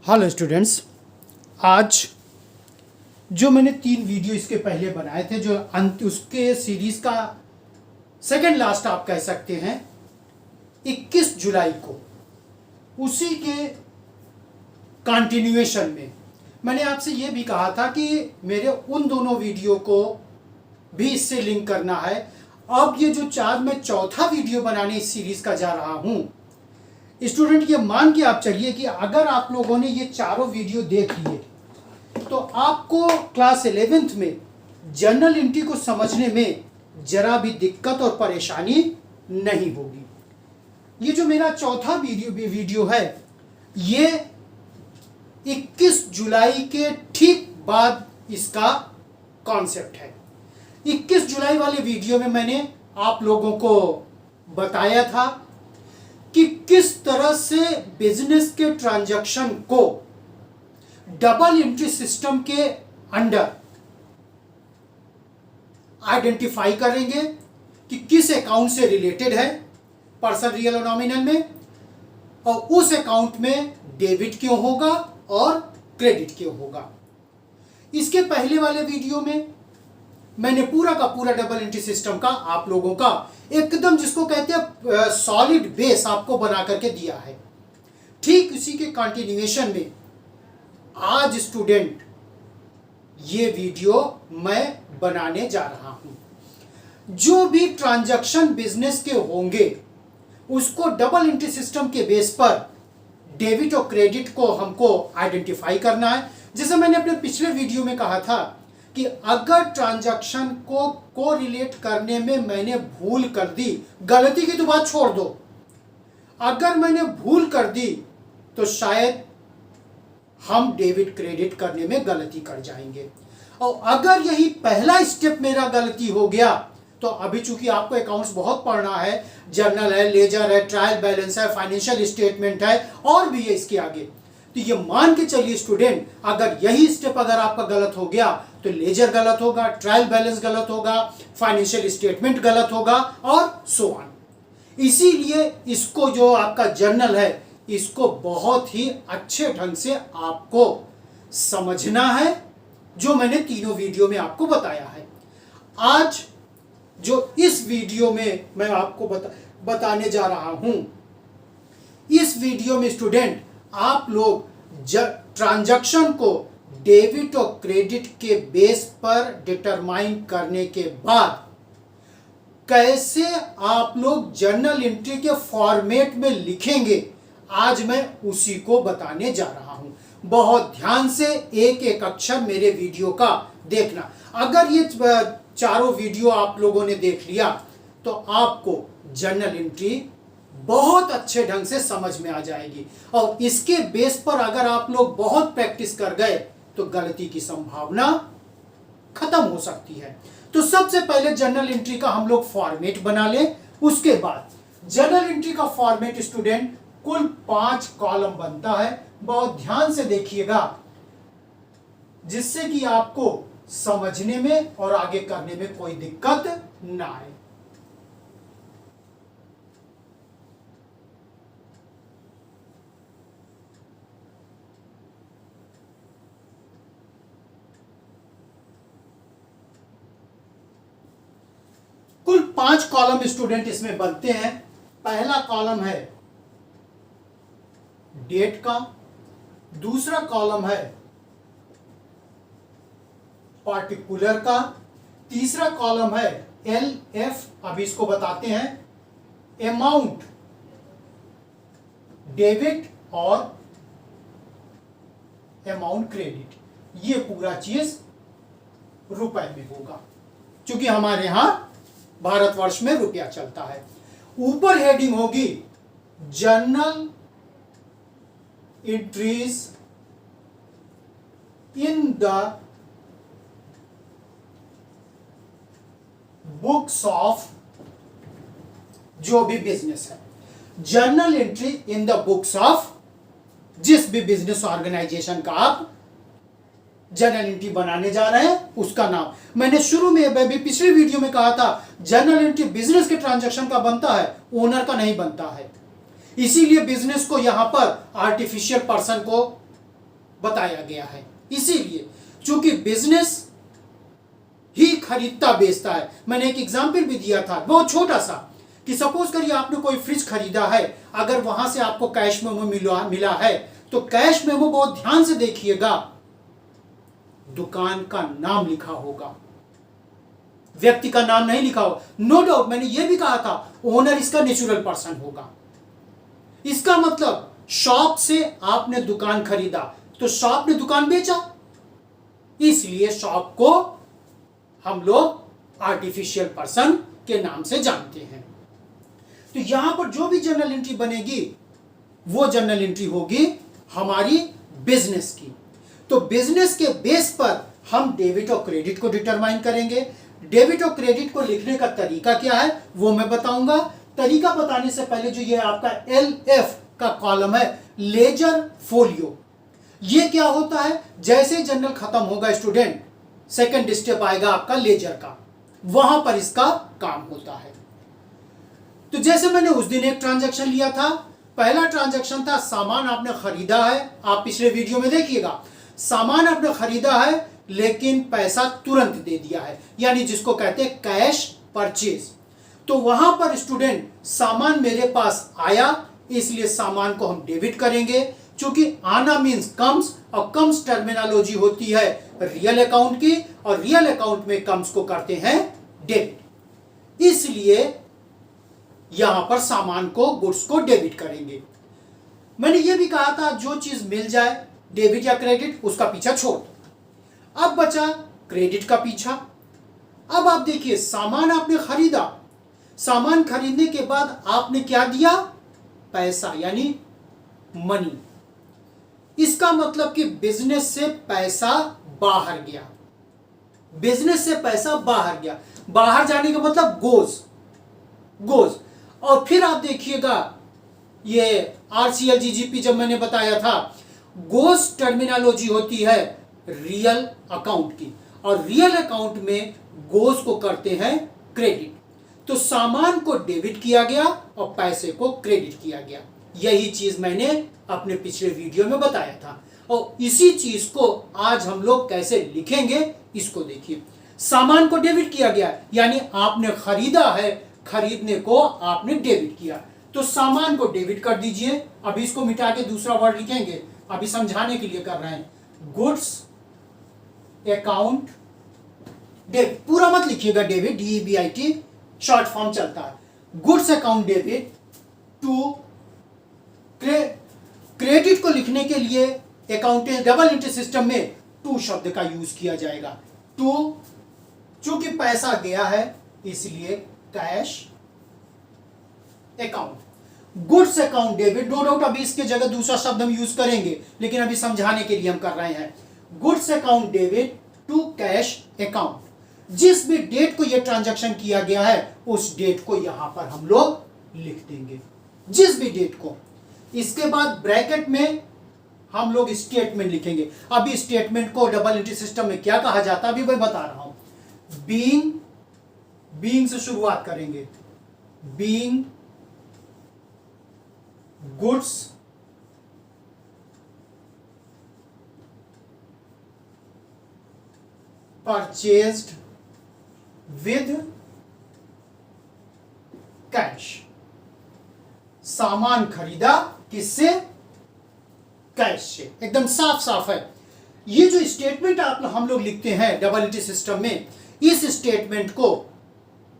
Hello students, आज जो मैंने 3 वीडियो इसके पहले बनाए थे, जो अंत उसके सीरीज़ का सेकंड लास्ट आप कह सकते हैं, 21 जुलाई को उसी के कंटिन्यूएशन में मैंने आपसे ये भी कहा था कि मेरे उन दोनों वीडियो को भी इससे लिंक करना है। अब ये जो मैं चौथा वीडियो बनाने इस सीरीज़ का जा रहा हूँ, स्टूडेंट ये मान के आप चलिए कि अगर आप लोगों ने ये चारों वीडियो देख लिए तो आपको क्लास 11th में जर्नल एंट्री को समझने में जरा भी दिक्कत और परेशानी नहीं होगी। ये जो मेरा चौथा वीडियो है, ये 21 जुलाई के ठीक बाद इसका कॉन्सेप्ट है। 21 जुलाई वाले वीडियो में मैंने आप लोगों को बताया था कि किस तरह से बिजनेस के ट्रांजैक्शन को डबल एंट्री सिस्टम के अंडर आइडेंटिफाई करेंगे कि किस अकाउंट से रिलेटेड है, पर्सन, रियल और नॉमिनल में, और उस अकाउंट में डेबिट क्यों होगा और क्रेडिट क्यों होगा। इसके पहले वाले वीडियो में मैंने पूरा का पूरा डबल एंट्री सिस्टम का आप लोगों का एकदम, जिसको कहते हैं, सॉलिड बेस आपको बना करके दिया है। ठीक इसी के कंटिन्यूएशन में आज स्टूडेंट ये वीडियो मैं बनाने जा रहा हूं। जो भी ट्रांजैक्शन बिजनेस के होंगे उसको डबल एंट्री सिस्टम के बेस पर डेबिट और क्रेडिट को हमको आइडेंटिफाई करना है। जैसे मैंने अपने पिछले वीडियो में कहा था कि अगर ट्रांजैक्शन को कोरिलेट करने में मैंने भूल कर दी, गलती की तो बात छोड़ दो, अगर मैंने भूल कर दी तो शायद हम डेबिट क्रेडिट करने में गलती कर जाएंगे। और अगर यही पहला स्टेप मेरा गलती हो गया तो अभी चूंकि आपको अकाउंट्स बहुत पढ़ना है, जर्नल है, लेजर है, ट्रायल बैलेंस है, फाइनेंशियल स्टेटमेंट है और भी है इसके आगे, तो ये मान के चलिए स्टूडेंट, अगर यही स्टेप अगर आपका गलत हो गया तो लेजर गलत होगा, ट्रायल बैलेंस गलत होगा, फाइनेंशियल स्टेटमेंट गलत होगा और सो ऑन। इसीलिए इसको जो आपका जर्नल है, इसको बहुत ही अच्छे ढंग से आपको समझना है, जो मैंने तीनों वीडियो में आपको बताया है। आज जो इस वीडियो में मैं आपको बताने जा रहा हूं, इस वीडियो में स्टूडेंट आप लोग ट्रांजैक्शन को डेबिट और क्रेडिट के बेस पर डिटरमाइन करने के बाद कैसे आप लोग जर्नल एंट्री के फॉर्मेट में लिखेंगे, आज मैं उसी को बताने जा रहा हूं। बहुत ध्यान से एक एक अक्षर मेरे वीडियो का देखना। अगर ये चारों वीडियो आप लोगों ने देख लिया तो आपको जर्नल एंट्री बहुत अच्छे ढंग से समझ में आ जाएगी, और इसके बेस पर अगर आप लोग बहुत प्रैक्टिस कर गए तो गलती की संभावना खत्म हो सकती है। तो सबसे पहले जर्नल एंट्री का हम लोग फॉर्मेट बना लें। उसके बाद जर्नल एंट्री का फॉर्मेट स्टूडेंट कुल 5 कॉलम बनता है। बहुत ध्यान से देखिएगा, जिससे कि आपको समझने में और आगे करने में कोई दिक्कत ना आए। कुल 5 कॉलम स्टूडेंट इसमें बनते हैं। पहला कॉलम है डेट का, दूसरा कॉलम है पार्टिकुलर का, तीसरा कॉलम है LF, अभी इसको बताते हैं, अमाउंट, डेबिट और अमाउंट क्रेडिट। ये पूरा चीज रुपए में होगा, क्योंकि हमारे यहां भारतवर्ष में रुपया चलता है। ऊपर हेडिंग होगी journal entries in the books of, जो भी बिजनेस है, journal entry in the books of, जिस भी बिजनेस ऑर्गेनाइजेशन का आप जर्नल एंट्री बनाने जा रहे हैं उसका नाम। मैंने शुरू में भी पिछले वीडियो में कहा था, जर्नल एंट्री बिजनेस के ट्रांजैक्शन का बनता है, ओनर का नहीं बनता है। इसीलिए बिजनेस को यहां पर आर्टिफिशियल पर्सन को बताया गया है। इसीलिए चूंकि बिजनेस ही खरीदता बेचता है, मैंने एक एग्जाम्पल भी दिया था बहुत छोटा सा कि सपोज करिए आपने कोई फ्रिज खरीदा है, अगर वहां से आपको कैश मेमो मिला है तो कैश मेमो बहुत ध्यान से देखिएगा, दुकान का नाम लिखा होगा, व्यक्ति का नाम नहीं लिखा होगा। नो डाउट मैंने यह भी कहा था ओनर इसका नेचुरल पर्सन होगा। इसका मतलब शॉप से आपने दुकान खरीदा तो शॉप ने दुकान बेचा, इसलिए शॉप को हम लोग आर्टिफिशियल पर्सन के नाम से जानते हैं। तो यहां पर जो भी जर्नल एंट्री बनेगी वो जर्नल एंट्री होगी हमारी बिजनेस की। तो बिजनेस के बेस पर हम डेबिट और क्रेडिट को डिटरमाइन करेंगे। डेबिट और क्रेडिट को लिखने का तरीका क्या है वो मैं बताऊंगा। तरीका बताने से पहले जो ये आपका LF का कॉलम है, लेजर फोलियो, ये क्या होता है? जैसे जर्नल खत्म होगा स्टूडेंट, सेकंड स्टेप आएगा आपका लेजर का, वहां पर इसका काम होता है। तो जैसे मैंने उस दिन एक ट्रांजैक्शन लिया था, पहला ट्रांजैक्शन था सामान आपने खरीदा है, आप पिछले वीडियो में देखिएगा, सामान आपने खरीदा है लेकिन पैसा तुरंत दे दिया है, यानी जिसको कहते हैं कैश परचेज। तो वहां पर स्टूडेंट सामान मेरे पास आया, इसलिए सामान को हम डेबिट करेंगे, क्योंकि आना मींस कम्स, और कम्स टर्मिनोलॉजी होती है रियल अकाउंट की, और रियल अकाउंट में कम्स को करते हैं डेबिट, इसलिए यहां पर सामान को, गुड्स को डेबिट करेंगे। मैंने यह भी कहा था जो चीज मिल जाए डेबिट या क्रेडिट उसका पीछा छोड़। अब बचा क्रेडिट का पीछा। अब आप देखिए सामान आपने खरीदा, सामान खरीदने के बाद आपने क्या दिया? पैसा, यानी मनी। इसका मतलब कि बिजनेस से पैसा बाहर गया, बिजनेस से पैसा बाहर गया, बाहर जाने का मतलब गोज। और फिर आप देखिएगा ये RCLGGP जब मैंने बताया था, गोज टर्मिनोलॉजी होती है रियल अकाउंट की, और रियल अकाउंट में गोज को करते हैं क्रेडिट। तो सामान को डेबिट किया गया और पैसे को क्रेडिट किया गया। यही चीज मैंने अपने पिछले वीडियो में बताया था, और इसी चीज को आज हम लोग कैसे लिखेंगे इसको देखिए। सामान को डेबिट किया गया यानी आपने खरीदा है, खरीदने को आपने डेबिट किया, तो सामान को डेबिट कर दीजिए। अभी इसको मिटा के दूसरा वर्ड लिखेंगे, अभी समझाने के लिए कर रहे हैं। गुड्स अकाउंट डेबिट, पूरा मत लिखिएगा डेबिट, DEBIT शॉर्ट फॉर्म चलता है। Goods account debit to credit को लिखने के लिए अकाउंटेंट डबल एंट्री सिस्टम में टू शब्द का यूज किया जाएगा। टू, चूंकि पैसा गया है इसलिए cash account. Goods account debit, no doubt अभी इसके जगह दूसरा शब्द हम यूज करेंगे, लेकिन अभी समझाने के लिए हम कर रहे हैं। Goods account debit to cash account. जिस भी डेट को यह ट्रांजैक्शन किया गया है उस डेट को यहां पर हम लोग लिख देंगे, जिस भी डेट को। इसके बाद ब्रैकेट में हम लोग स्टेटमेंट लिखेंगे। अभी स्टेटमेंट को डबल एंट्री सिस्टम में क्या कहा जाता है अभी मैं बता रहा हूं। बीइंग से शुरुआत करेंगे। Being goods purchased with cash. सामान खरीदा किससे? कैश से। एकदम साफ साफ है। ये जो स्टेटमेंट हम लोग लिखते हैं डबल एंट्री सिस्टम में, इस स्टेटमेंट को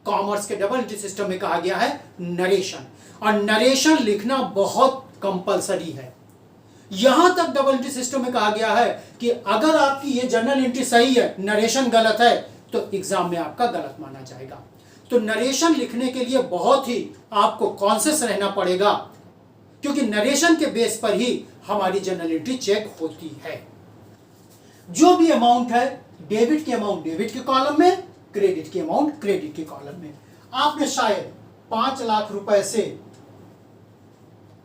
कॉमर्स के डबल एंट्री सिस्टम में कहा गया है नरेशन, और नरेशन लिखना बहुत कंपलसरी है। यहां तक डबल एंट्री सिस्टम में कहा गया है कि अगर आपकी ये जर्नल एंट्री सही है, नरेशन गलत है, तो एग्जाम में आपका गलत माना जाएगा। तो नरेशन लिखने के लिए बहुत ही आपको कॉन्शियस रहना पड़ेगा, क्योंकि नरेशन के बेस पर ही हमारी जर्नल एंट्री चेक होती है। जो भी अमाउंट है, डेबिट की अमाउंट डेबिट के कॉलम में, क्रेडिट की अमाउंट क्रेडिट के कॉलम में। आपने शायद 5 लाख रुपए से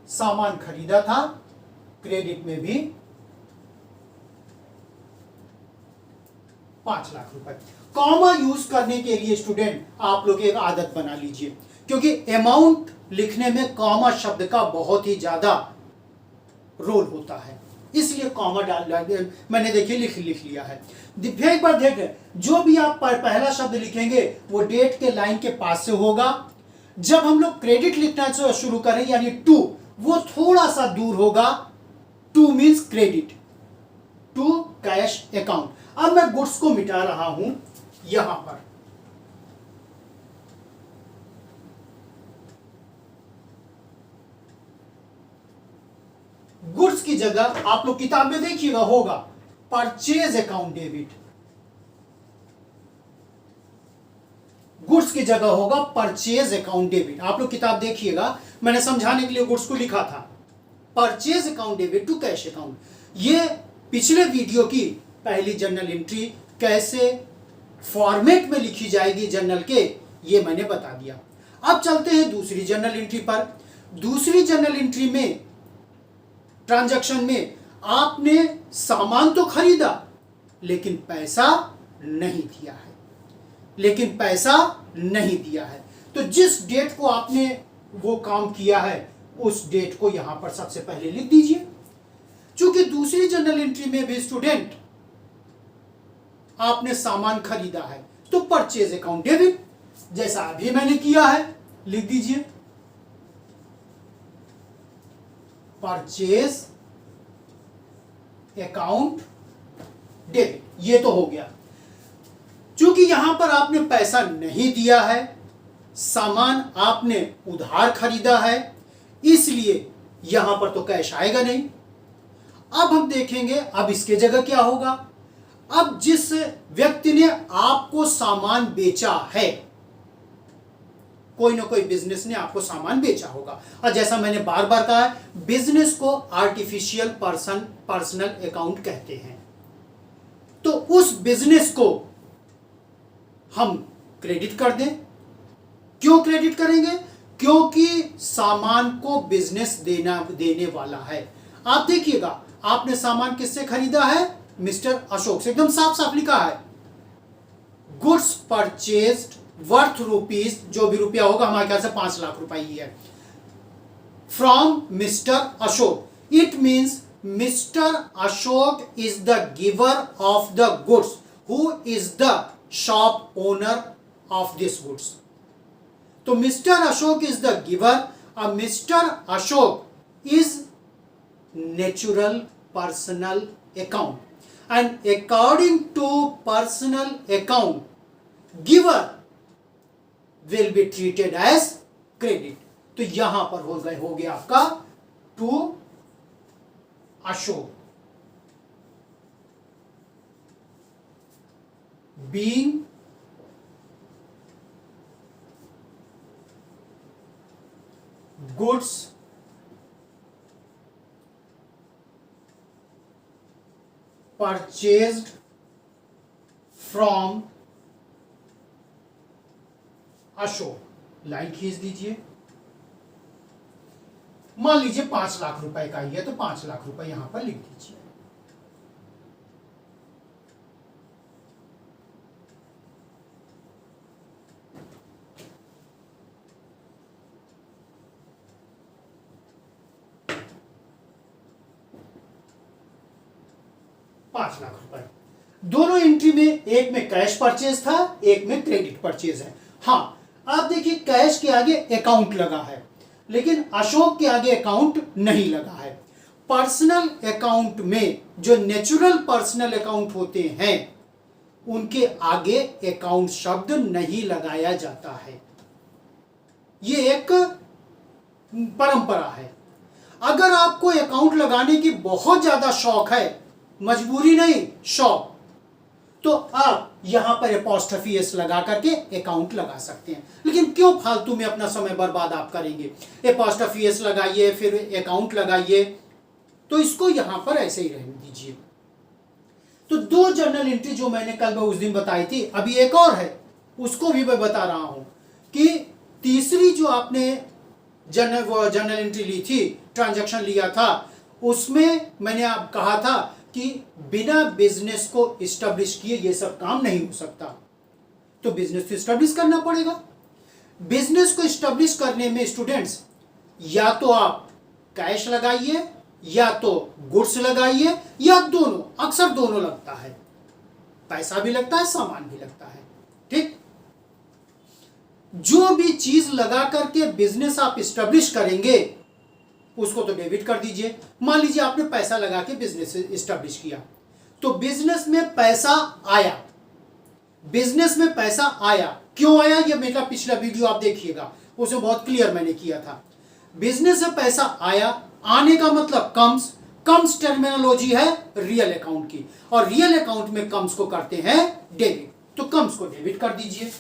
सामान खरीदा था, क्रेडिट में भी 5 लाख रुपए। कॉमा यूज करने के लिए स्टूडेंट आप लोग एक आदत बना लीजिए, क्योंकि अमाउंट लिखने में कॉमा शब्द का बहुत ही ज्यादा रोल होता है। इसलिए कॉमा मैंने देखिए लिख लिया है। फिर एक बार देखें, जो भी आप पहला शब्द लिखेंगे वो डेट के लाइन के पास से होगा। जब हम लोग क्रेडिट लिखना शुरू करें यानी टू, वो थोड़ा सा दूर होगा। To means credit, to cash account. अब मैं गुड्स को मिटा रहा हूं यहां पर, गुड्स की जगह आप लोग किताब में देखिएगा होगा परचेज अकाउंट डेबिट। गुड्स की जगह होगा परचेज अकाउंट डेबिट। आप लोग किताब देखिएगा, मैंने समझाने के लिए गुड्स को लिखा था purchase account debit to cash account. ये पिछले वीडियो की पहली जर्नल एंट्री कैसे फॉर्मेट में लिखी जाएगी जर्नल के, ये मैंने बता दिया। अब चलते हैं दूसरी जर्नल एंट्री पर। दूसरी जर्नल एंट्री में ट्रांजैक्शन में आपने सामान तो खरीदा लेकिन पैसा नहीं दिया है, तो जिस डेट को आपने वो काम किया है उस डेट को यहां पर सबसे पहले लिख दीजिए। चूंकि दूसरी जर्नल एंट्री में भी स्टूडेंट आपने सामान खरीदा है तो परचेज अकाउंट डेबिट जैसा अभी मैंने किया है लिख दीजिए परचेज अकाउंट डेबिट। ये तो हो गया। चूंकि यहां पर आपने पैसा नहीं दिया है, सामान आपने उधार खरीदा है, इसलिए यहां पर तो कैश आएगा नहीं। अब हम देखेंगे अब इसके जगह क्या होगा। अब जिस व्यक्ति ने आपको सामान बेचा है, कोई ना कोई बिजनेस ने आपको सामान बेचा होगा, और जैसा मैंने बार बार कहा है, बिजनेस को आर्टिफिशियल पर्सनल अकाउंट कहते हैं। तो उस बिजनेस को हम क्रेडिट कर दें। क्यों क्रेडिट करेंगे? क्योंकि सामान को बिजनेस देने वाला है। आप देखिएगा, आपने सामान किससे खरीदा है? मिस्टर अशोक से, एकदम साफ साफ लिखा है गुड्स परचेज्ड वर्थ रुपीज, जो भी रुपया होगा हमारे ख्याल से 5 लाख रुपए ही है, from mister Ashok. It means mister Ashok is the giver of the goods, who is the shop owner of this goods. तो mister Ashok is the giver, और mister Ashok is natural personal account, and according to personal account giver will be treated as credit। तो यहां पर हो गया आपका to Ashok being goods purchased from Ashok. Line खींच दीजिए। मान लीजिए 5 लाख रुपए का ही है तो 5 लाख रुपए यहां पर लिख दीजिए। दोनों एंट्री में, एक में कैश परचेज था, एक में क्रेडिट परचेज है। हाँ, आप देखिए कैश के आगे अकाउंट लगा है, लेकिन अशोक के आगे अकाउंट नहीं लगा है। पर्सनल अकाउंट में जो नेचुरल पर्सनल अकाउंट होते हैं उनके आगे अकाउंट शब्द नहीं लगाया जाता है। ये एक परंपरा है। अगर आपको अकाउंट लगाने की बहुत ज्यादा शौक है, मजबूरी नहीं शौक, तो आप यहां पर अपॉस्ट्रोफी एस लगा करके अकाउंट लगा सकते हैं। लेकिन क्यों फालतू में अपना समय बर्बाद आप करेंगे? अपॉस्ट्रोफी एस लगाइए फिर अकाउंट लगाइए, तो इसको यहां पर ऐसे ही रहने दीजिए। तो 2 जर्नल एंट्री जो मैंने कल उस दिन बताई थी, अभी एक और है, उसको भी मैं बता रहा हूं कि तीसरी जो आपने जर्नल एंट्री ली थी, ट्रांजैक्शन लिया था, उसमें मैंने आप कहा था कि बिना बिजनेस को इस्टेब्लिश किए ये सब काम नहीं हो सकता। तो बिजनेस तो इस्टेब्लिश करना पड़ेगा। बिजनेस को इस्टेब्लिश करने में स्टूडेंट्स या तो आप कैश लगाइए या तो गुड्स लगाइए या दोनों, अक्सर दोनों लगता है, पैसा भी लगता है सामान भी लगता है। ठीक, जो भी चीज लगा करके बिजनेस आप स्टैब्लिश करेंगे उसको तो डेबिट कर दीजिए। मान लीजिए आपने पैसा लगा के बिजनेस स्टैब्लिश किया, तो बिजनेस में पैसा आया, बिजनेस में पैसा आया, क्यों आया ये मेरा पिछला वीडियो आप देखिएगा, उसे बहुत क्लियर मैंने किया था। बिजनेस में पैसा आया, आने का मतलब कम्स, कम्स टर्मिनोलॉजी है रियल अकाउंट की, और रियल अकाउंट में कम्स को करते हैं डेबिट, तो कम्स को डेबिट कर दीजिए।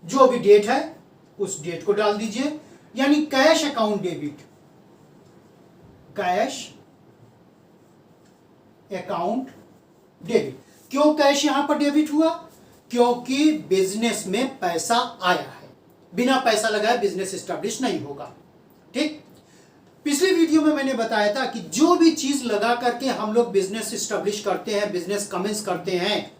जो भी डेट है उस डेट को डाल दीजिए, यानी cash account debit, cash account debit. क्यों कैश यहां पर डेबिट हुआ? क्योंकि बिजनेस में पैसा आया है, बिना पैसा लगाए बिजनेस स्टैब्लिश नहीं होगा। ठीक, पिछले वीडियो में मैंने बताया था कि जो भी चीज लगा करके हम लोग बिजनेस स्टैब्लिश करते हैं, बिजनेस कमेंस करते हैं,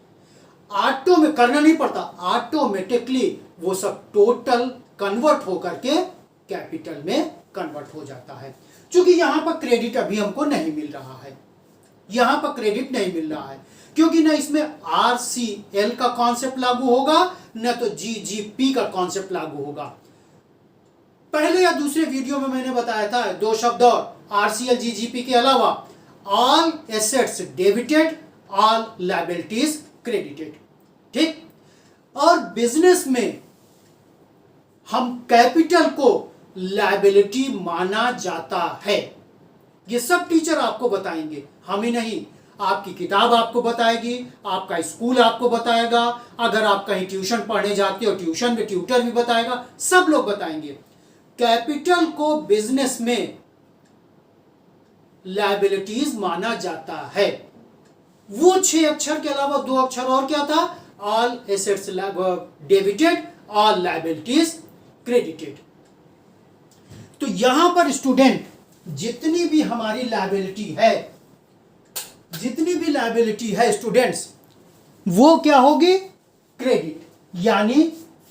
ऑटो में करना नहीं पड़ता, ऑटोमेटिकली वो सब टोटल कन्वर्ट होकर के कैपिटल में कन्वर्ट हो जाता है। क्योंकि यहां पर क्रेडिट अभी हमको नहीं मिल रहा है, यहां पर क्रेडिट नहीं मिल रहा है, क्योंकि ना इसमें आरसीएल का कॉन्सेप्ट लागू होगा न तो जीजीपी का कॉन्सेप्ट लागू होगा। पहले या दूसरे वीडियो में मैंने बताया था दो शब्द और, आरसीएल जीजीपी के अलावा all assets debited, all liabilities credited. ठीक, और बिजनेस में हम कैपिटल को लायबिलिटी माना जाता है। ये सब टीचर आपको बताएंगे, हम ही नहीं, आपकी किताब आपको बताएगी, आपका स्कूल आपको बताएगा, अगर आप कहीं ट्यूशन पढ़ने जाते हो ट्यूशन में ट्यूटर भी बताएगा, सब लोग बताएंगे। कैपिटल को बिजनेस में लायबिलिटीज माना जाता है। वो 6 अक्षर के अलावा 2 अक्षर और क्या था? All assets debited, all liabilities credited. तो यहां पर स्टूडेंट जितनी भी हमारी लायबिलिटी है, जितनी भी लायबिलिटी है स्टूडेंट्स, वो क्या होगी? क्रेडिट, यानी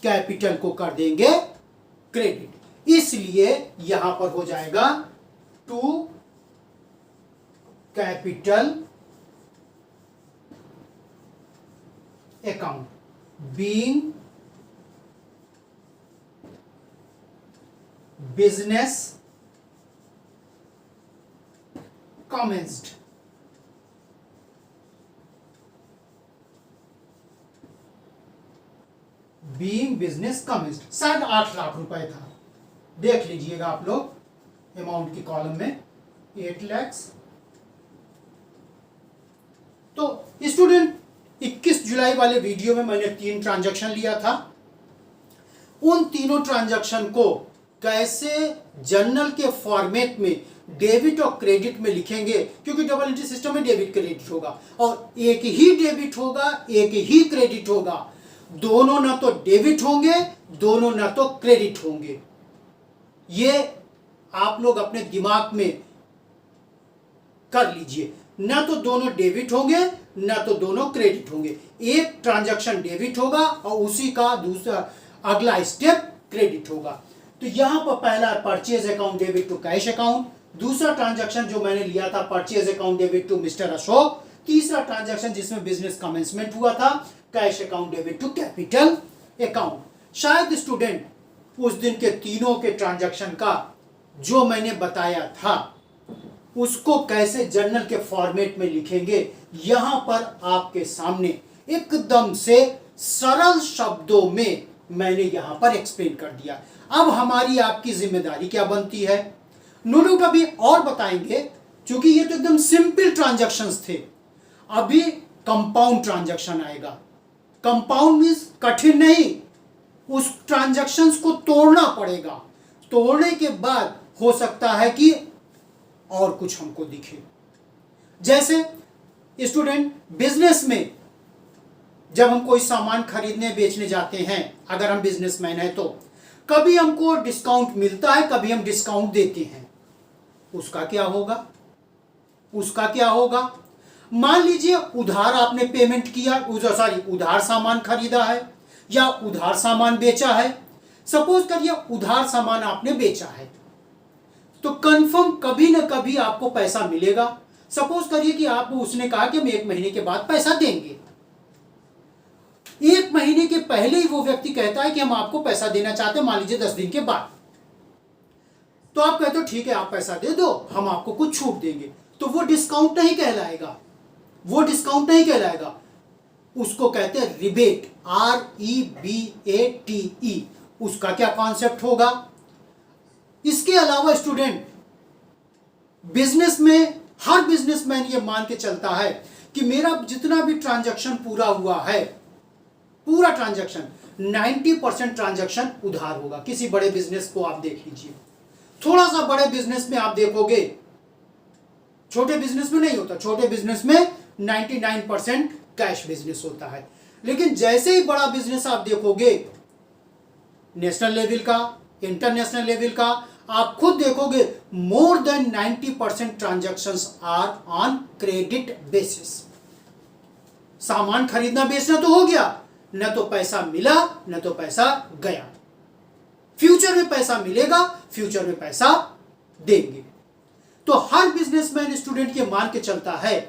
कैपिटल को कर देंगे क्रेडिट। इसलिए यहां पर हो जाएगा to capital account being business commenced, being business commenced। शायद 8 लाख रुपए था, देख लीजिएगा आप लोग अमाउंट की कॉलम में 8 लाख। तो स्टूडेंट 21 जुलाई वाले वीडियो में मैंने 3 ट्रांजैक्शन लिया था, उन तीनों ट्रांजैक्शन को कैसे जर्नल के फॉर्मेट में डेबिट और क्रेडिट में लिखेंगे, क्योंकि डबल एंट्री सिस्टम में डेबिट क्रेडिट होगा, और एक ही डेबिट होगा एक ही क्रेडिट होगा, दोनों ना तो डेबिट होंगे दोनों ना तो क्रेडिट होंगे। ये आप लोग अपने दिमाग में कर लीजिए, ना तो दोनों डेबिट होंगे ना तो दोनों क्रेडिट होंगे। एक ट्रांजैक्शन डेबिट होगा और उसी का दूसरा अगला स्टेप क्रेडिट होगा। तो यहां पर पहला purchase account debit to cash account, दूसरा ट्रांजैक्शन जो मैंने लिया था purchase account debit to mister Ashok, तीसरा ट्रांजैक्शन जिसमें बिजनेस कमेंसमेंट हुआ था cash account debit to capital account. शायद स्टूडेंट उस दिन के तीनों के ट्रांजैक्शन का जो मैंने बताया था उसको कैसे जर्नल के फॉर्मेट में लिखेंगे, यहां पर आपके सामने एकदम से सरल शब्दों में मैंने यहां पर एक्सप्लेन कर दिया। अब हमारी आपकी जिम्मेदारी क्या बनती है? नोट अभी और बताएंगे, क्योंकि ये तो एकदम सिंपल ट्रांजैक्शंस थे, अभी कंपाउंड ट्रांजैक्शन आएगा। कंपाउंड मींस कठिन नहीं, उस ट्रांजैक्शंस को तोड़ना पड़ेगा, तोड़ने के बाद हो सकता है कि और कुछ हमको दिखे। जैसे स्टूडेंट बिजनेस में जब हम कोई सामान खरीदने बेचने जाते हैं, अगर हम बिजनेसमैन हैं तो कभी हमको डिस्काउंट मिलता है, कभी हम डिस्काउंट देते हैं, उसका क्या होगा? उसका क्या होगा? मान लीजिए उधार आपने पेमेंट किया, उधार सामान खरीदा है या उधार सामान बेचा है। सपोज करिए उधार सामान आपने बेचा है, तो कंफर्म कभी ना कभी आपको पैसा मिलेगा। सपोज करिए कि आपको उसने कहा कि हम 1 महीने के बाद पैसा देंगे। 1 महीने के पहले ही वो व्यक्ति कहता है कि हम आपको पैसा देना चाहते हैं, मान लीजिए 10 दिन के बाद। तो आप कहते हो ठीक है आप पैसा दे दो, हम आपको कुछ छूट देंगे। तो वो डिस्काउंट नहीं कहलाएगा, वो डिस्काउंट नहीं कहलाएगा, उसको कहते हैं रिबेट, REBATE। उसका क्या कॉन्सेप्ट होगा? इसके अलावा स्टूडेंट, बिजनेस में हर बिजनेसमैन ये मान के चलता है कि मेरा जितना भी ट्रांजैक्शन पूरा हुआ है, पूरा ट्रांजैक्शन 90% ट्रांजैक्शन उधार होगा। किसी बड़े बिजनेस को आप देख लीजिए, थोड़ा सा बड़े बिजनेस में आप देखोगे, छोटे बिजनेस में नहीं होता, छोटे बिजनेस में 99% कैश बिजनेस होता है। लेकिन जैसे ही बड़ा बिजनेस आप देखोगे, नेशनल लेवल का, इंटरनेशनल लेवल का, आप खुद देखोगे more than 90% transactions are on credit basis. सामान खरीदना बेचना तो हो गया, न तो पैसा मिला न तो पैसा गया। फ्यूचर में पैसा मिलेगा, फ्यूचर में पैसा देंगे। तो हर बिजनेसमैन स्टूडेंट ये मान के चलता है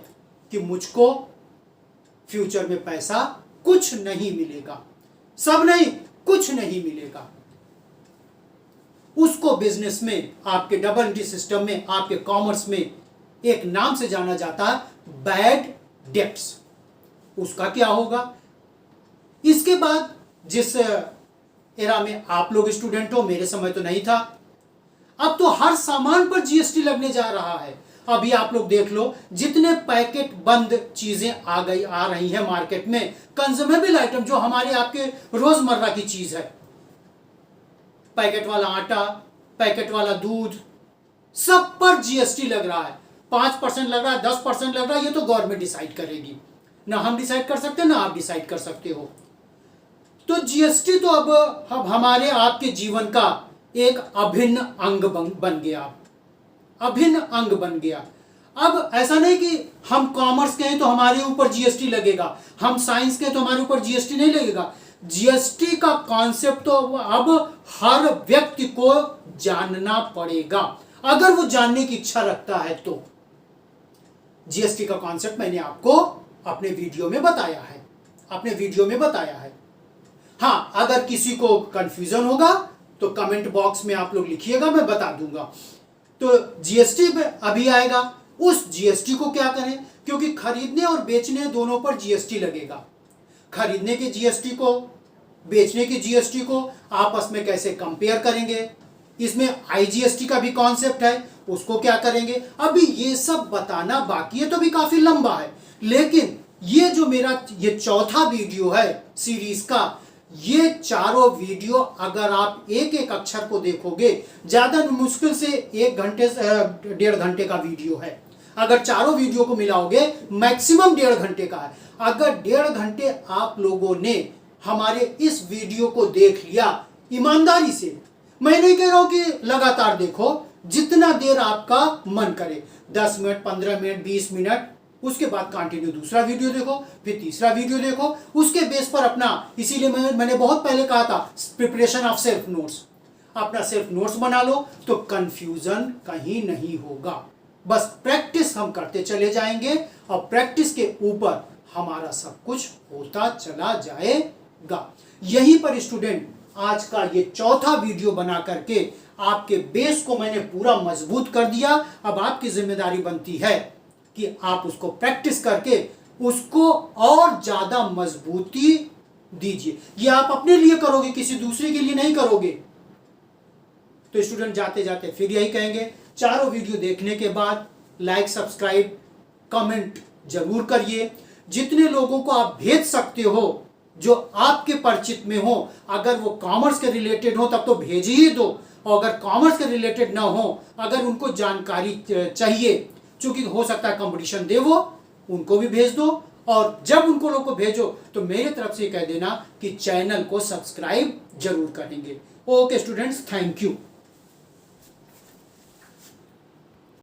कि मुझको फ्यूचर में पैसा कुछ नहीं मिलेगा, सब नहीं, कुछ नहीं मिलेगा। उसको बिजनेस में, आपके WD सिस्टम में, आपके कॉमर्स में एक नाम से जाना जाता है, बैड डेट्स। उसका क्या होगा? इसके बाद जिस एरा में आप लोग स्टूडेंट हो, मेरे समय तो नहीं था, अब तो हर सामान पर GST लगने जा रहा है। अभी आप लोग देख लो, जितने पैकेट बंद चीजें आ रही हैं मार्केट में, कंज्यूमेबल आइटम जो हमारे आपके रोजमर्रा की चीज है, पैकेट वाला आटा, पैकेट वाला दूध, सब पर GST लग रहा है। 5% लग रहा है, 10% लग रहा है, ये तो गवर्नमेंट डिसाइड करेगी, ना हम डिसाइड कर सकते ना आप डिसाइड कर सकते हो। तो GST तो अब हमारे आपके जीवन का एक अभिन्न अंग बन गया, अभिन्न अंग बन गया। अब ऐसा नहीं कि हम कॉमर्स के हैं तो हमारे ऊपर GST लगेगा, हम साइंस के तो हमारे ऊपर GST नहीं लगेगा। GST का कॉन्सेप्ट तो अब हर व्यक्ति को जानना पड़ेगा, अगर वो जानने की इच्छा रखता है तो। GST का कॉन्सेप्ट मैंने आपको अपने वीडियो में बताया है, अपने वीडियो में बताया है। हाँ, अगर किसी को कंफ्यूजन होगा तो कमेंट बॉक्स में आप लोग लिखिएगा, मैं बता दूंगा। तो GST पे अभी आएगा, उस GST को क्या करें, क्योंकि खरीदने और बेचने दोनों पर GST लगेगा। खरीदने के GST को, बेचने की GST को आपस में कैसे कंपेयर करेंगे, इसमें IGST का भी कॉन्सेप्ट है, उसको क्या करेंगे, अभी ये सब बताना बाकी है, तो भी काफी लंबा है। लेकिन ये जो मेरा ये चौथा वीडियो है सीरीज का, ये चारों वीडियो अगर आप एक एक अक्षर को देखोगे, ज्यादा मुश्किल से 1 घंटे 1.5 घंटे का वीडियो है। अगर चारों वीडियो को मिलाओगे मैक्सिमम 1.5 घंटे का है। अगर 1.5 घंटे आप लोगों ने हमारे इस वीडियो को देख लिया ईमानदारी से, मैं नहीं कह रहा हूं कि लगातार देखो, जितना देर आपका मन करे, 10 मिनट, 15 मिनट, 20 मिनट, उसके बाद कंटिन्यू दूसरा वीडियो देखो, फिर तीसरा वीडियो देखो, उसके बेस पर अपना, इसीलिए मैंने बहुत पहले कहा था प्रिपरेशन ऑफ सेल्फ नोट्स, अपना सेल्फ नोट्स बना लो तो कंफ्यूजन कहीं नहीं होगा। बस प्रैक्टिस हम करते चले जाएंगे और प्रैक्टिस के ऊपर हमारा सब कुछ होता चला जाएगा। यहीं पर स्टूडेंट आज का ये चौथा वीडियो बना करके आपके बेस को मैंने पूरा मजबूत कर दिया। अब आपकी जिम्मेदारी बनती है कि आप उसको प्रैक्टिस करके उसको और ज्यादा मजबूती दीजिए। ये आप अपने लिए करोगे, किसी दूसरे के लिए नहीं करोगे। तो स्टूडेंट जाते जाते फिर यही कहेंगे, चारों वीडियो देखने के बाद लाइक, सब्सक्राइब, कमेंट जरूर करिए। जितने लोगों को आप भेज सकते हो जो आपके परिचित में हो, अगर वो कॉमर्स के रिलेटेड हो तब तो भेज ही दो, और अगर कॉमर्स के रिलेटेड ना हो, अगर उनको जानकारी चाहिए, चूंकि हो सकता है कंपटीशन दे, वो उनको भी भेज दो। और जब उनको लोग को भेजो तो मेरे तरफ से कह देना कि चैनल को सब्सक्राइब जरूर करेंगे। Okay students, thank you.